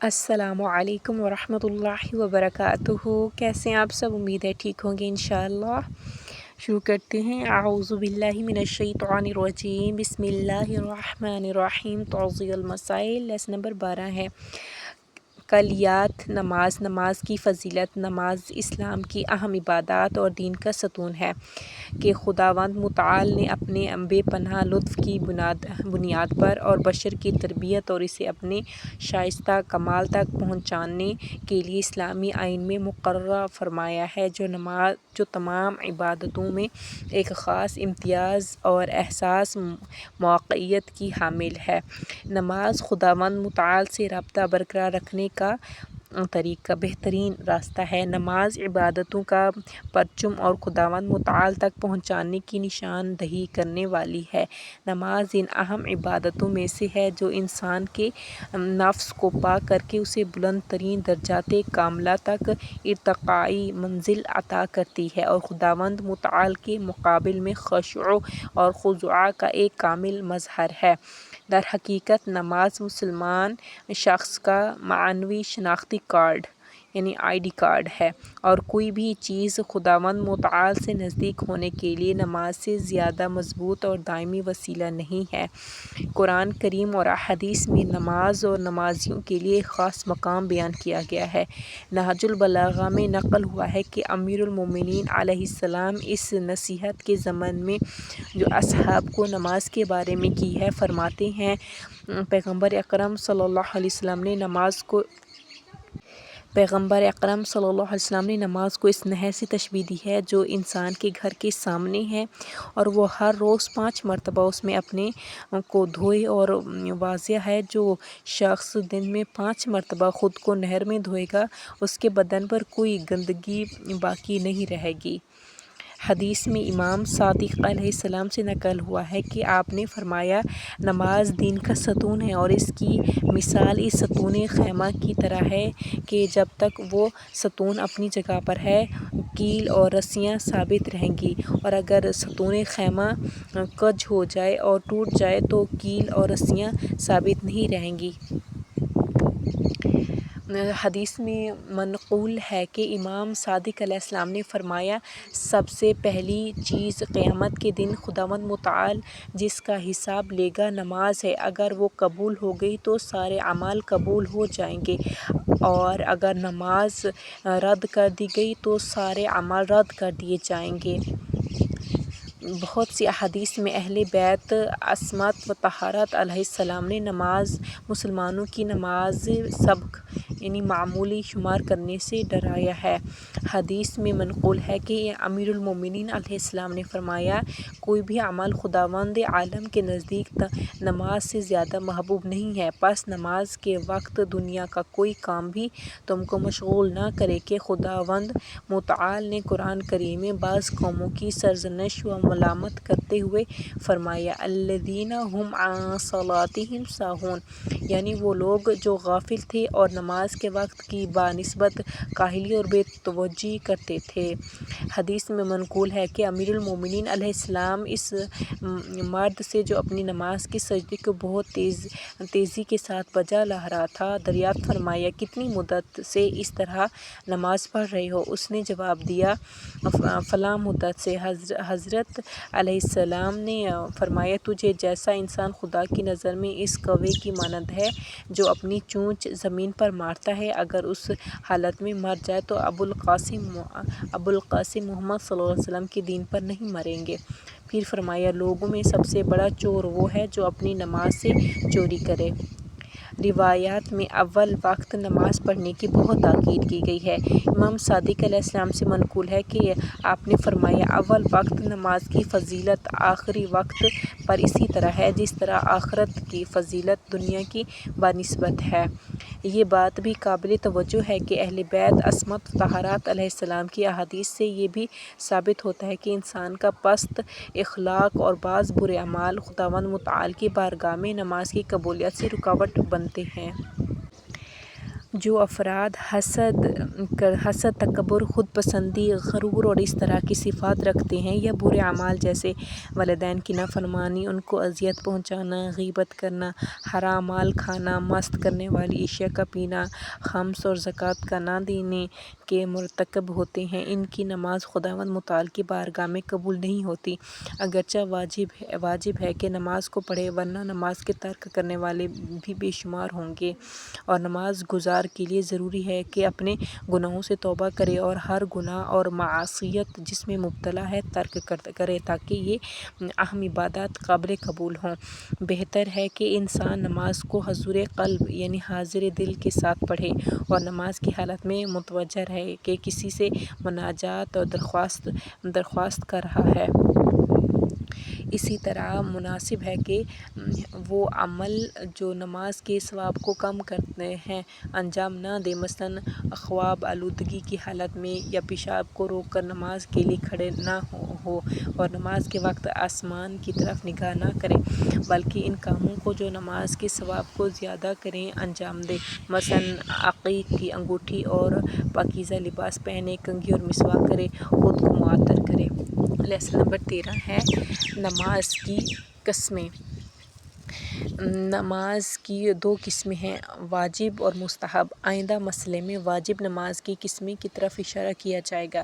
السلام علیکم ورحمۃ اللہ وبرکاتہ۔ کیسے ہیں آپ سب؟ امید ہے ٹھیک ہوں گے انشاءاللہ۔ شروع کرتے ہیں۔ اعوذ باللہ من الشیطان الرجیم، بسم اللہ الرحمن الرحیم۔ توضیح المسائل، لیسن نمبر 12 ہے کلیات نماز کی فضیلت۔ نماز اسلام کی اہم عبادات اور دین کا ستون ہے کہ خداوند متعال نے اپنے بے پناہ لطف کی بنیاد پر اور بشر کی تربیت اور اسے اپنے شائستہ کمال تک پہنچانے کے لیے اسلامی آئین میں مقررہ فرمایا ہے، جو تمام عبادتوں میں ایک خاص امتیاز اور احساس موقعیت کی حامل ہے۔ نماز خداوند متعال سے رابطہ برقرار رکھنے کا بہترین راستہ ہے۔ نماز عبادتوں کا پرچم اور خداوند متعال تک پہنچانے کی نشاندہی کرنے والی ہے۔ نماز ان اہم عبادتوں میں سے ہے جو انسان کے نفس کو پاک کرکے اسے بلند ترین درجات کاملہ تک ارتقائی منزل عطا کرتی ہے اور خداوند متعال کے مقابل میں خشوع اور خضوع کا ایک کامل مظہر ہے۔ در حقیقت نماز مسلمان شخص کا معنوی شناختی کارڈ آئی ڈی کارڈ ہے، اور کوئی بھی چیز خداوند متعال سے نزدیک ہونے کے لیے نماز سے زیادہ مضبوط اور دائمی وسیلہ نہیں ہے۔ قرآن کریم اور احادیث میں نماز اور نمازیوں کے لیے ایک خاص مقام بیان کیا گیا ہے۔ نہج البلاغہ میں نقل ہوا ہے کہ امیر المومنین علیہ السلام اس نصیحت کے ضمن میں جو اصحاب کو نماز کے بارے میں کی ہے، فرماتے ہیں پیغمبر اکرم صلی اللہ علیہ وسلم نے نماز کو اس نہر سے تشبیہ دی ہے جو انسان کے گھر کے سامنے ہے، اور وہ ہر روز 5 مرتبہ اس میں اپنے کو دھوئے، اور واضح ہے جو شخص دن میں 5 مرتبہ خود کو نہر میں دھوئے گا اس کے بدن پر کوئی گندگی باقی نہیں رہے گی۔ حدیث میں امام صادق علیہ السلام سے نقل ہوا ہے کہ آپ نے فرمایا، نماز دین کا ستون ہے، اور اس کی مثال اس ستون خیمہ کی طرح ہے کہ جب تک وہ ستون اپنی جگہ پر ہے کیل اور رسیاں ثابت رہیں گی، اور اگر ستون خیمہ کج ہو جائے اور ٹوٹ جائے تو کیل اور رسیاں ثابت نہیں رہیں گی۔ حدیث میں منقول ہے کہ امام صادق علیہ السلام نے فرمایا، سب سے پہلی چیز قیامت کے دن خداوند متعال جس کا حساب لے گا نماز ہے۔ اگر وہ قبول ہو گئی تو سارے اعمال قبول ہو جائیں گے، اور اگر نماز رد کر دی گئی تو سارے اعمال رد کر دیے جائیں گے۔ بہت سی احادیث میں اہل بیت عصمت و طہارت علیہ السلام نے نماز مسلمانوں کی نماز سبق معمولی شمار کرنے سے ڈرایا ہے۔ حدیث میں منقول ہے کہ امیر المومنین علیہ السلام نے فرمایا، کوئی بھی عمل خداوند عالم کے نزدیک نماز سے زیادہ محبوب نہیں ہے، پس نماز کے وقت دنیا کا کوئی کام بھی تم کو مشغول نہ کرے کہ خداوند متعال نے قرآن کریم میں بعض قوموں کی سرزنش و ملامت کرتے ہوئے فرمایا، الذین ھم عن صلاتہم ساہون، یعنی وہ لوگ جو غافل تھے اور نماز کے وقت کی بنسبت کاہلی اور بے توجہی کرتے تھے۔ حدیث میں منقول ہے کہ امیر المومنین علیہ السلام اس مرد سے جو اپنی نماز کے سجدے کو بہت تیزی کے ساتھ بجا لا رہا تھا دریافت فرمایا، کتنی مدت سے اس طرح نماز پڑھ رہے ہو؟ اس نے جواب دیا، فلاں مدت سے۔ حضرت علیہ السلام نے فرمایا، تجھے جیسا انسان خدا کی نظر میں اس کوے کی مانند ہے جو اپنی چونچ زمین پر مارتا ہے، اگر اس حالت میں مر جائے تو ابوالقاسم محمد صلی اللہ علیہ وسلم کے دین پر نہیں مریں گے۔ پھر فرمایا، لوگوں میں سب سے بڑا چور وہ ہے جو اپنی نماز سے چوری کرے۔ روایات میں اول وقت نماز پڑھنے کی بہت تاکید کی گئی ہے۔ امام صادق علیہ السلام سے منقول ہے کہ آپ نے فرمایا، اول وقت نماز کی فضیلت آخری وقت پر اسی طرح ہے جس طرح آخرت کی فضیلت دنیا کی بنسبت ہے۔ یہ بات بھی قابل توجہ ہے کہ اہل بیت عصمت و طہارت علیہ السلام کی احادیث سے یہ بھی ثابت ہوتا ہے کہ انسان کا پست اخلاق اور بعض برے اعمال خداوند متعال کی بارگاہ میں نماز کی قبولیت سے رکاوٹ بنتے ہیں۔ جو افراد حسد، تکبر، خود پسندی، غرور اور اس طرح کی صفات رکھتے ہیں یا برے اعمال جیسے والدین کی نافرمانی، ان کو اذیت پہنچانا، غیبت کرنا، حرام مال کھانا، مست کرنے والی اشیاء کا پینا، خمس اور زکوٰۃ کا نہ دینے کے مرتکب ہوتے ہیں، ان کی نماز خداوند متعال کی بارگاہ میں قبول نہیں ہوتی، اگرچہ واجب ہے کہ نماز کو پڑھے، ورنہ نماز کے ترک کرنے والے بھی بے شمار ہوں گے، اور نماز گزار کے لیے ضروری ہے کہ اپنے گناہوں سے توبہ کرے اور ہر گناہ اور معصیت جس میں مبتلا ہے ترک کرے تاکہ یہ اہم عبادات قابل قبول ہوں۔ بہتر ہے کہ انسان نماز کو حضور قلب یعنی حاضر دل کے ساتھ پڑھے اور نماز کی حالت میں متوجہ رہے کہ کسی سے مناجات اور درخواست کر رہا ہے۔ اسی طرح مناسب ہے کہ وہ عمل جو نماز کے ثواب کو کم کرتے ہیں انجام نہ دے، مثلاً خواب آلودگی کی حالت میں یا پیشاب کو روک کر نماز کے لیے کھڑے نہ ہو اور نماز کے وقت آسمان کی طرف نگاہ نہ کرے، بلکہ ان کاموں کو جو نماز کے ثواب کو زیادہ کریں انجام دے، مثلاً عقیق کی انگوٹھی اور پاکیزہ لباس پہنے، کنگھی اور مسواک کرے، خود کو معطر کرے۔ لیسن نمبر 13 ہے نماز کی قسمیں۔ نماز کی دو قسمیں ہیں، واجب اور مستحب۔ آئندہ مسئلے میں واجب نماز کی قسمیں کی طرف اشارہ کیا جائے گا۔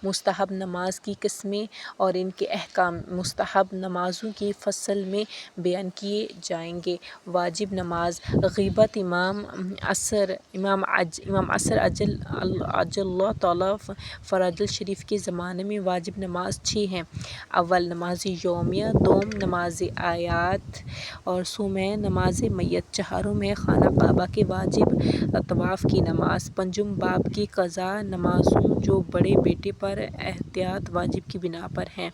مستحب نماز کی قسمیں اور ان کے احکام مستحب نمازوں کی فصل میں بیان کیے جائیں گے۔ واجب نماز: غیبت امام عصر عجل اللہ تعالیٰ فرج الشریف کے زمانے میں واجب نماز 6 ہیں۔ اول نماز یومیہ، دوم نماز آیات اور سومیں نماز میت، چہارم ہے خانہ کعبہ کے واجب طواف کی نماز، پنجم باب کی قضا نمازوں جو بڑے بیٹے پر احتیاط واجب کی بنا پر ہیں،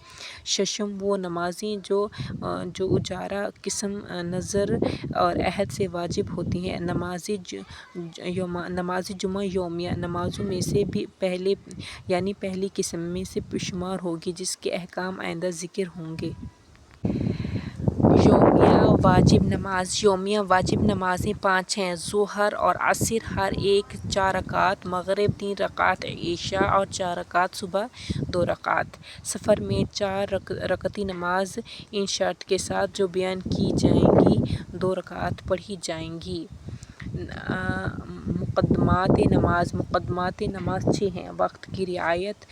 ششم وہ نمازیں جو اجارہ قسم نذر اور عہد سے واجب ہوتی ہیں، نماز جمعہ یومیہ نمازوں میں سے بھی پہلی قسم میں سے شمار ہوگی جس کے احکام آئندہ ذکر ہوں گے۔ یومیہ واجب نماز: یومیہ واجب نمازیں 5 ہیں، ظہر اور عصر ہر ایک 4 رکعت، مغرب 3 رکعت، عشاء اور 4 رکعت، صبح 2 رکعت۔ سفر میں 4 رکعتی نماز ان شرط کے ساتھ جو بیان کی جائے گی 2 رکعت پڑھی جائیں گی۔ مقدمات نماز 6 ہیں، وقت کی رعایت،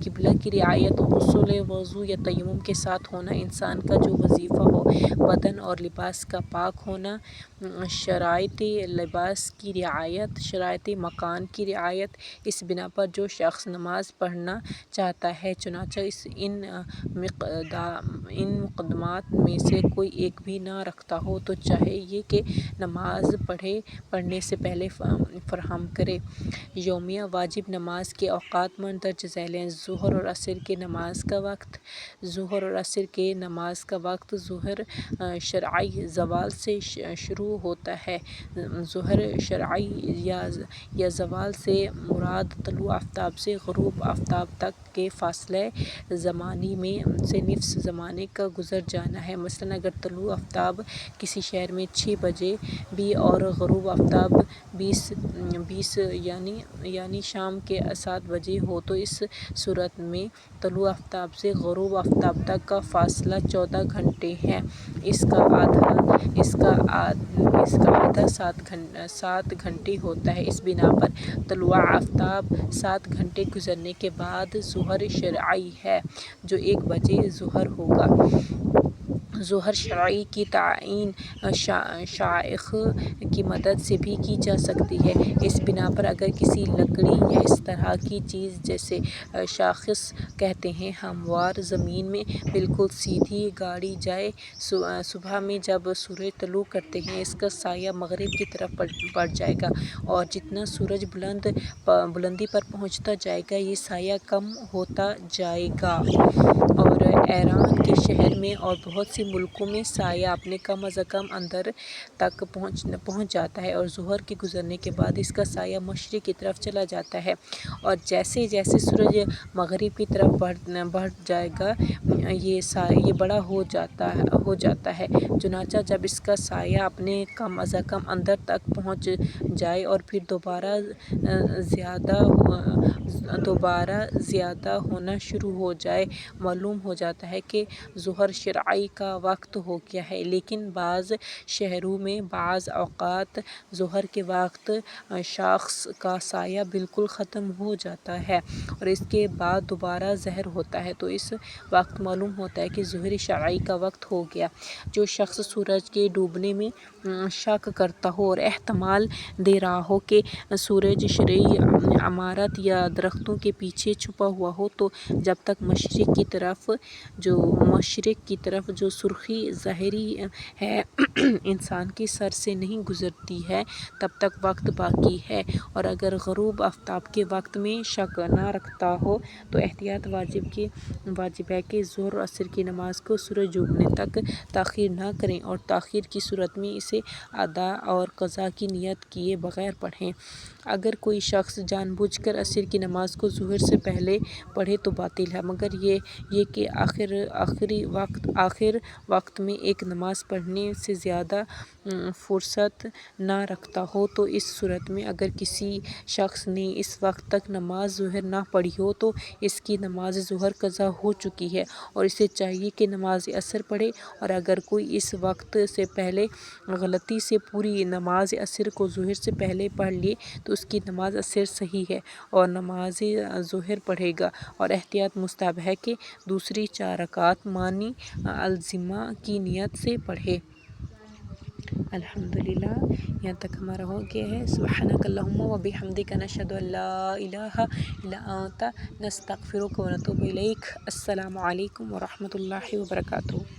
قبلہ کی رعایت، غسل وضو یا تیمم کے ساتھ ہونا، انسان کا جو وظیفہ ہو، بدن اور لباس کا پاک ہونا، شرائط لباس کی رعایت، شرائط مکان کی رعایت، اس بنا پر جو شخص نماز پڑھنا چاہتا ہے چنانچہ ان مقدمات میں سے کوئی ایک بھی نہ رکھتا ہو تو چاہیے کہ نماز پڑھنے سے پہلے فراہم کرے۔ یومیہ واجب نماز کے اوقات مندرجہ ذیل ہیں: ظہر اور عصر کے نماز کا وقت: ظہر اور عصر کے نماز کا وقت ظہر شرعی زوال سے شروع ہوتا ہے۔ ظہر شرعی یا زوال سے مراد طلوع آفتاب سے غروب آفتاب تک کے فاصلہ زمانی میں سے نصف زمانے کا گزر جانا ہے، مثلاً اگر طلوع آفتاب کسی شہر میں 6 بجے بھی اور غروب آفتاب 20 یعنی شام کے 7 بجے ہو تو اس صورت میں طلوع آفتاب سے غروب آفتاب تک کا فاصلہ 14 گھنٹے ہے، اس کا آدھا 7 گھنٹے ہوتا ہے، اس بنا پر طلوع آفتاب 7 گھنٹے گزرنے کے بعد ظہر شرعی ہے جو 1 بجے ظہر ہوگا۔ ظہر شرعی کی تعیین شائخ کی مدد سے بھی کی جا سکتی ہے، اس بنا پر اگر کسی لکڑی یا اس طرح کی چیز جسے شاخص کہتے ہیں ہموار زمین میں بالکل سیدھی گاڑی جائے، صبح میں جب سورج طلوع کرتے ہی اس کا سایہ مغرب کی طرف پڑ جائے گا اور جتنا سورج بلندی پر پہنچتا جائے گا یہ سایہ کم ہوتا جائے گا، اور ایران کے شہر میں اور بہت سی ملکوں میں سایہ اپنے کم از کم اندر تک پہنچ جاتا ہے اور ظہر کے گزرنے کے بعد اس کا سایہ مشرق کی طرف چلا جاتا ہے، اور جیسے جیسے سورج مغرب کی طرف بڑھ جائے گا یہ بڑا ہو جاتا ہے۔ چنانچہ جب اس کا سایہ اپنے کم از کم اندر تک پہنچ جائے اور پھر دوبارہ زیادہ ہونا شروع ہو جائے، معلوم ہو جاتا ہے کہ ظہر شرعی کا وقت ہو گیا ہے۔ لیکن بعض شہروں میں بعض اوقات ظہر کے وقت شخص کا سایہ بالکل ختم ہو جاتا ہے اور اس کے بعد دوبارہ ظہر ہوتا ہے، تو اس وقت معلوم ہوتا ہے کہ ظہر شرعی کا وقت ہو گیا۔ جو شخص سورج کے ڈوبنے میں شک کرتا ہو اور احتمال دے رہا ہو کہ سورج شرعی عمارت یا درختوں کے پیچھے چھپا ہوا ہو، تو جب تک مشرق کی طرف جو سرخی ظاہری ہے انسان کے سر سے نہیں گزرتی ہے تب تک وقت باقی ہے، اور اگر غروب آفتاب کے وقت میں شک نہ رکھتا ہو تو احتیاط واجب ہے کہ ظہر اور عصر کی نماز کو سورج ڈوبنے تک تاخیر نہ کریں اور تاخیر کی صورت میں اسے ادا اور قضا کی نیت کیے بغیر پڑھیں۔ اگر کوئی شخص جان بوجھ کر عصر کی نماز کو ظہر سے پہلے پڑھے تو باطل ہے، مگر یہ کہ آخر وقت میں ایک نماز پڑھنے سے زیادہ فرصت نہ رکھتا ہو، تو اس صورت میں اگر کسی شخص نے اس وقت تک نماز ظہر نہ پڑھی ہو تو اس کی نماز ظہر قضا ہو چکی ہے اور اسے چاہیے کہ نماز عصر پڑھے، اور اگر کوئی اس وقت سے پہلے غلطی سے پوری نماز عصر کو ظہر سے پہلے پڑھ لے تو اس کی نماز عصر صحیح ہے اور نماز ظہر پڑھے گا، اور احتیاط مستحب ہے کہ دوسری 4 رکعت معنی الزامہ کی نیت سے پڑھے۔ الحمدللہ، یہاں تک ہمارا ہو گیا ہے۔ سبحانک اللہم و بحمدک، نشہد ان لا الہ الا انت، نستغفرک و نتوب الیک۔ السلام علیکم ورحمۃ اللہ وبرکاتہ۔